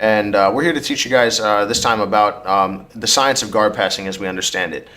and we're here to teach you guys this time about the science of guard passing as we understand it.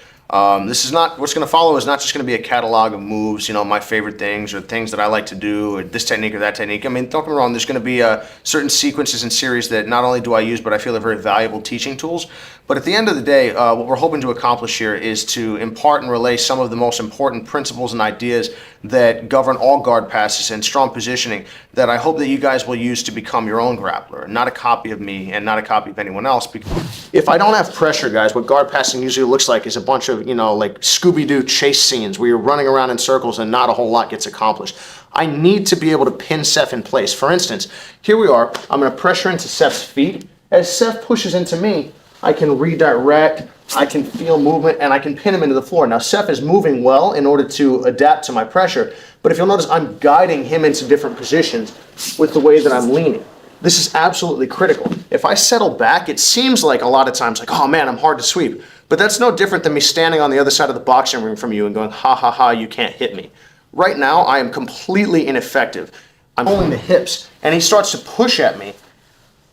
This is not, what's going to follow is not just going to be a catalog of moves, you know, my favorite things or things that I like to do, or this technique or that technique. I mean, don't get me wrong, there's going to be certain sequences and series that not only do I use, but I feel are very valuable teaching tools. But at the end of the day, what we're hoping to accomplish here is to impart and relay some of the most important principles and ideas that govern all guard passes and strong positioning that I hope that you guys will use to become your own grappler, not a copy of me and not a copy of anyone else. Because if I don't have pressure, guys, what guard passing usually looks like is a bunch of, you know, like Scooby-Doo chase scenes where you're running around in circles and not a whole lot gets accomplished. I need to be able to pin Seth in place. For instance, here we are. I'm going to pressure into Seth's feet. As Seth pushes into me, I can redirect, I can feel movement, and I can pin him into the floor. Now, Seth is moving well in order to adapt to my pressure, but if you'll notice, I'm guiding him into different positions with the way that I'm leaning. This is absolutely critical. If I settle back, it seems like a lot of times like, oh man, I'm hard to sweep. But that's no different than me standing on the other side of the boxing ring from you and going, ha ha ha, you can't hit me. Right now, I am completely ineffective. I'm pulling the hips, and he starts to push at me.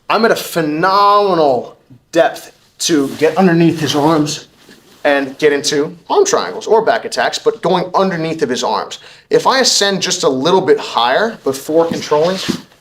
I'm at a phenomenal depth to get underneath his arms and get into arm triangles or back attacks, but going underneath of his arms. If I ascend just a little bit higher before controlling,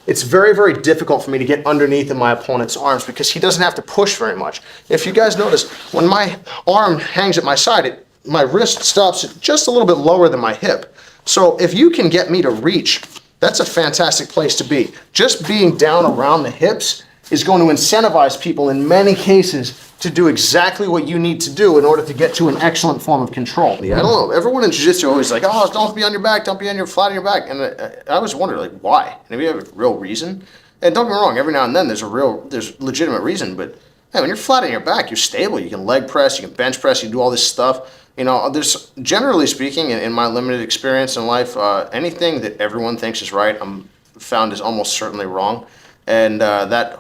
it's very, very difficult for me to get underneath of my opponent's arms because he doesn't have to push very much. If you guys notice, when my arm hangs at my side, my wrist stops just a little bit lower than my hip. So if you can get me to reach, that's a fantastic place to be. Just being down around the hips is going to incentivize people in many cases to do exactly what you need to do in order to get to an excellent form of control. Yeah, I don't know, everyone in Jiu-Jitsu always like, oh, don't be on your back, don't be on your flat on your back. And I always wonder, like, why? And if you have a real reason, and don't get me wrong, every now and then there's legitimate reason, but hey, when you're flat on your back, you're stable, you can leg press, you can bench press, you can do all this stuff. You know, there's, generally speaking, in my limited experience in life, anything that everyone thinks is right, I'm found is almost certainly wrong. And that,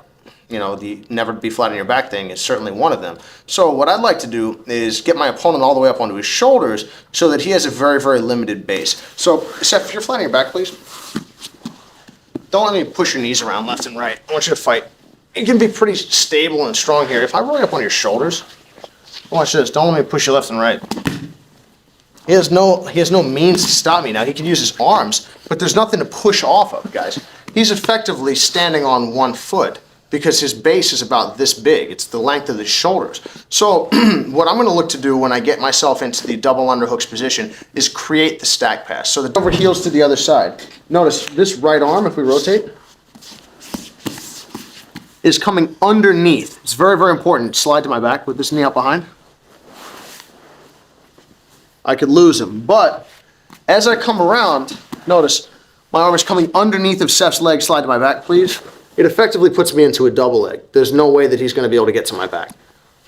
you know, the never be flat on your back thing is certainly one of them. So what I'd like to do is get my opponent all the way up onto his shoulders so that he has a very, very limited base. So, Seth, if you're flat on your back, please. Don't let me push your knees around left and right. I want you to fight. You can be pretty stable and strong here. If I roll up on your shoulders, watch this. Don't let me push you left and right. He has no means to stop me now. He can use his arms, but there's nothing to push off of, guys. He's effectively standing on one foot because his base is about this big. It's the length of his shoulders. So what I'm going to look to do when I get myself into the double underhooks position is create the stack pass. So the over heels to the other side. Notice this right arm, if we rotate, is coming underneath. It's very, very important. Slide to my back with this knee out behind. I could lose him, but as I come around, notice my arm is coming underneath of Seth's leg. Slide to my back, please. It effectively puts me into a double leg. There's no way that he's going to be able to get to my back.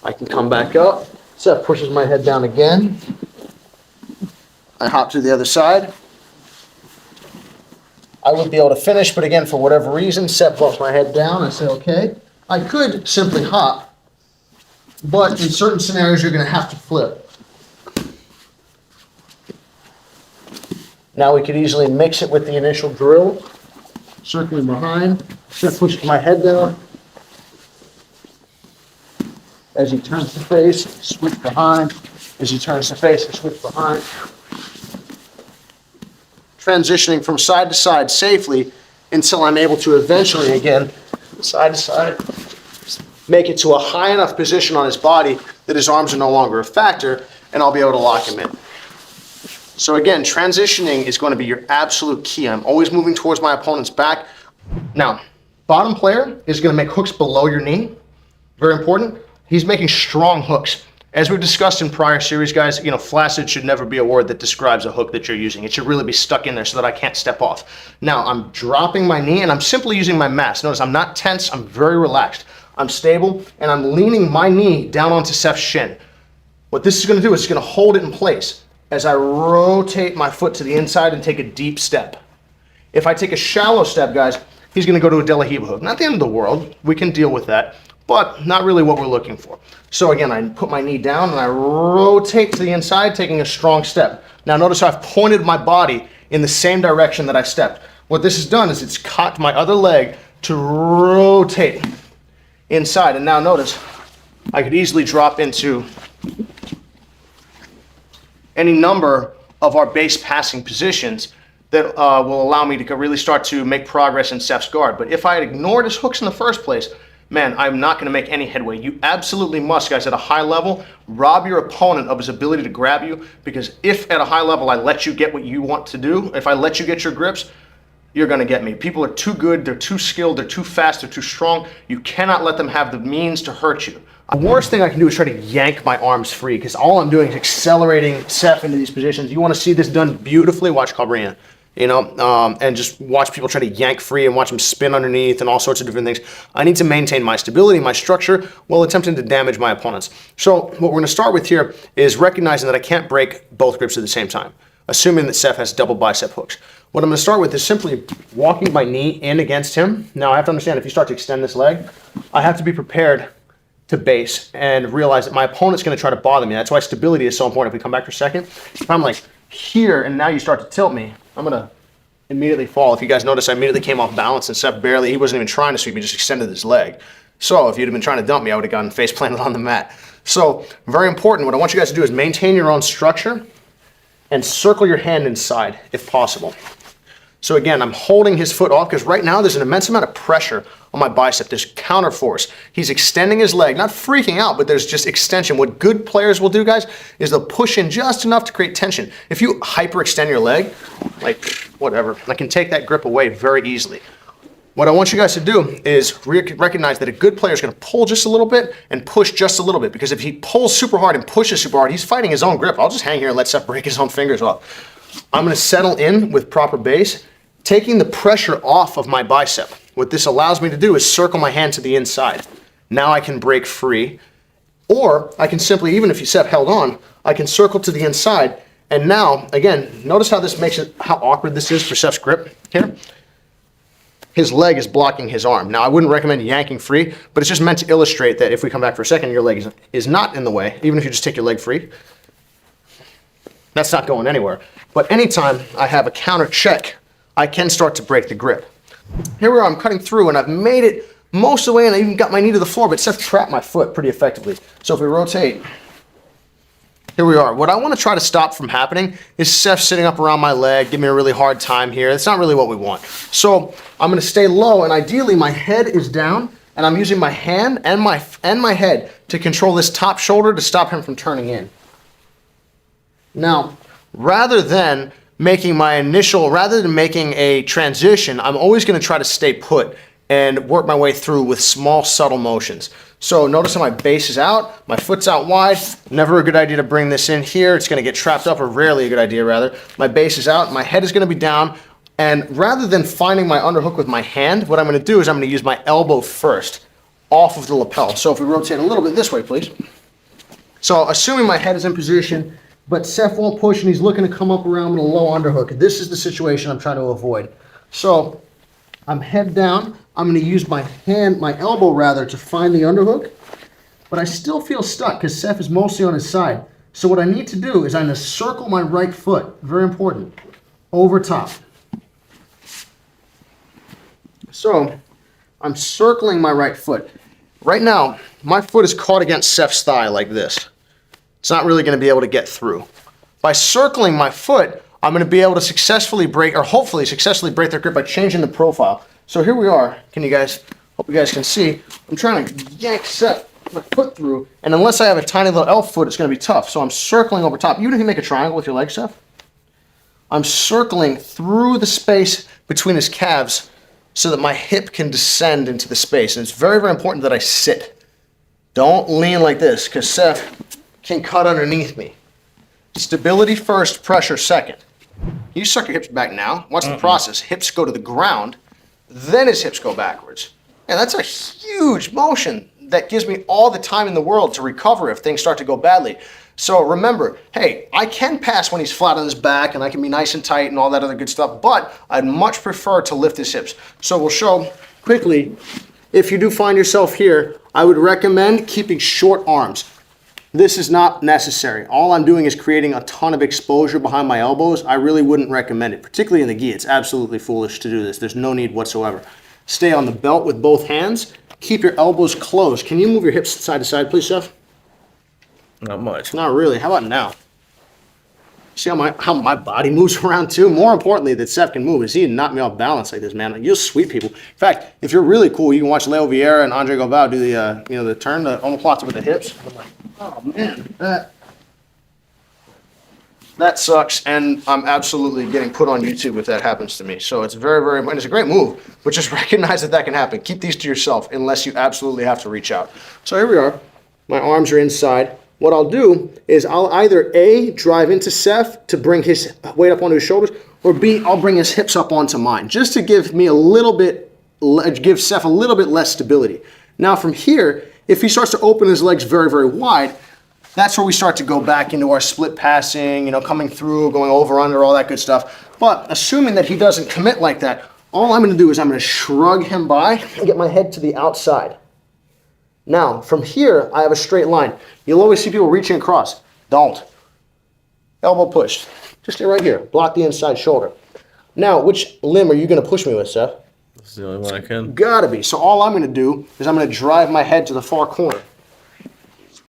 I can come back up. Seth pushes my head down again. I hop to the other side. I would be able to finish, but again, for whatever reason, Seth bumps my head down. I say, okay. I could simply hop, but in certain scenarios, you're going to have to flip. Now we could easily mix it with the initial drill. Circling behind. Seth pushes my head down. As he turns the face, switch behind. As he turns the face, I switch behind. Transitioning from side to side safely until I'm able to eventually, again, side to side, make it to a high enough position on his body that his arms are no longer a factor, and I'll be able to lock him in. So again, transitioning is going to be your absolute key. I'm always moving towards my opponent's back. Now, bottom player is going to make hooks below your knee. Very important. He's making strong hooks. As we've discussed in prior series, guys, you know, flaccid should never be a word that describes a hook that you're using. It should really be stuck in there so that I can't step off. Now, I'm dropping my knee and I'm simply using my mass. Notice I'm not tense. I'm very relaxed. I'm stable and I'm leaning my knee down onto Seth's shin. What this is going to do is it's going to hold it in place as I rotate my foot to the inside and take a deep step. If I take a shallow step, guys, he's going to go to a De La Riva hook. Not the end of the world. We can deal with that, but not really what we're looking for. So again, I put my knee down and I rotate to the inside, taking a strong step. Now notice I've pointed my body in the same direction that I stepped. What this has done is it's caught my other leg to rotate inside. And now notice, I could easily drop into any number of our base passing positions that will allow me to really start to make progress in Seth's guard. But if I had ignored his hooks in the first place, man, I'm not going to make any headway. You absolutely must, guys, at a high level, rob your opponent of his ability to grab you, because if at a high level I let you get what you want to do, if I let you get your grips, you're going to get me. People are too good, they're too skilled, they're too fast, they're too strong. You cannot let them have the means to hurt you. The worst thing I can do is try to yank my arms free, because all I'm doing is accelerating Seth into these positions. You want to see this done beautifully? Watch Cabrina. You know, and just watch people try to yank free and watch them spin underneath and all sorts of different things. I need to maintain my stability, my structure, while attempting to damage my opponents. So what we're going to start with here is recognizing that I can't break both grips at the same time, assuming that Seth has double bicep hooks. What I'm going to start with is simply walking my knee in against him. Now I have to understand, if you start to extend this leg, I have to be prepared to base and realize that my opponent's going to try to bother me. That's why stability is so important. If we come back for a second, if I'm like here and now you start to tilt me, I'm going to immediately fall. If you guys notice, I immediately came off balance and Seth barely, he wasn't even trying to sweep me, just extended his leg. So if you'd have been trying to dump me, I would have gotten face planted on the mat. So very important. What I want you guys to do is maintain your own structure and circle your hand inside if possible. So again, I'm holding his foot off because right now there's an immense amount of pressure on my bicep. There's counter force. He's extending his leg, not freaking out, but there's just extension. What good players will do, guys, is they'll push in just enough to create tension. If you hyperextend your leg, like whatever, I can take that grip away very easily. What I want you guys to do is recognize that a good player is going to pull just a little bit and push just a little bit, because if he pulls super hard and pushes super hard, he's fighting his own grip. I'll just hang here and let Seth break his own fingers off. I'm going to settle in with proper base, taking the pressure off of my bicep. What this allows me to do is circle my hand to the inside. Now I can break free, or I can simply, even if Seth held on, I can circle to the inside. And now, again, notice how this makes it, how awkward this is for Seth's grip here. His leg is blocking his arm. Now, I wouldn't recommend yanking free, but it's just meant to illustrate that if we come back for a second, your leg is not in the way, even if you just take your leg free. That's not going anywhere. But anytime I have a counter check, I can start to break the grip. Here we are, I'm cutting through and I've made it most of the way and I even got my knee to the floor, but Seth trapped my foot pretty effectively. So if we rotate, here we are. What I want to try to stop from happening is Seth sitting up around my leg, give me a really hard time here. That's not really what we want. So I'm going to stay low and ideally my head is down and I'm using my hand and my head to control this top shoulder to stop him from turning in. Now, rather than making a transition, I'm always going to try to stay put and work my way through with small, subtle motions. So notice how my base is out, my foot's out wide. Never a good idea to bring this in here. It's going to get trapped up, or rarely a good idea, rather. My base is out, my head is going to be down, and rather than finding my underhook with my hand, what I'm going to do is I'm going to use my elbow first off of the lapel. So if we rotate a little bit this way, please. So assuming my head is in position, but Seth won't push and he's looking to come up around with a low underhook. This is the situation I'm trying to avoid. So I'm head down. I'm going to use my elbow rather, to find the underhook, but I still feel stuck because Seth is mostly on his side. So what I need to do is I'm going to circle my right foot, very important, over top. So I'm circling my right foot. Right now, my foot is caught against Seth's thigh like this. It's not really going to be able to get through. By circling my foot, I'm going to be able to successfully break, or hopefully successfully break their grip by changing the profile. So here we are. Hope you guys can see. I'm trying to yank my foot through, and unless I have a tiny little elf foot, it's going to be tough. So I'm circling over top. Even if you make a triangle with your leg, Seth, I'm circling through the space between his calves so that my hip can descend into the space. And it's very, very important that I sit. Don't lean like this, because Seth can cut underneath me. Stability first, pressure second. You suck your hips back now. Watch the process. Hips go to the ground, then his hips go backwards. And that's a huge motion that gives me all the time in the world to recover if things start to go badly. So remember, hey, I can pass when he's flat on his back and I can be nice and tight and all that other good stuff, but I'd much prefer to lift his hips. So we'll show quickly, if you do find yourself here, I would recommend keeping short arms. This is not necessary. All I'm doing is creating a ton of exposure behind my elbows. I really wouldn't recommend it, particularly in the gi. It's absolutely foolish to do this. There's no need whatsoever. Stay on the belt with both hands. keep your elbows closed. Can you move your hips side to side, please, Seth? Not much. Not really. How about now? See how my body moves around too? More importantly, that Seth can move is he knock me off balance like this, man. You'll sweep people. In fact, if you're really cool, you can watch Leo Vieira and Andre Galvao do the the turn, the omoplata with the hips. I'm like, oh man, that sucks, and I'm absolutely getting put on YouTube if that happens to me. So it's very, and it's a great move, but just recognize that that can happen. Keep these to yourself unless you absolutely have to reach out. So here we are. My arms are inside. What I'll do is I'll either A, drive into Seth to bring his weight up onto his shoulders, or B, I'll bring his hips up onto mine, just to give me a little bit, give Seth a little bit less stability. Now from here, if he starts to open his legs very wide, that's where we start to go back into our split passing, coming through, going over, under, all that good stuff. But assuming that he doesn't commit like that, all I'm gonna do is I'm gonna shrug him by and get my head to the outside. Now, from here, I have a straight line. You'll always see people reaching across. Don't. Elbow pushed. Just stay right here. Block the inside shoulder. Now, which limb are you gonna push me with, Seth? That's the only one I can. Gotta be. So all I'm gonna do is I'm gonna drive my head to the far corner.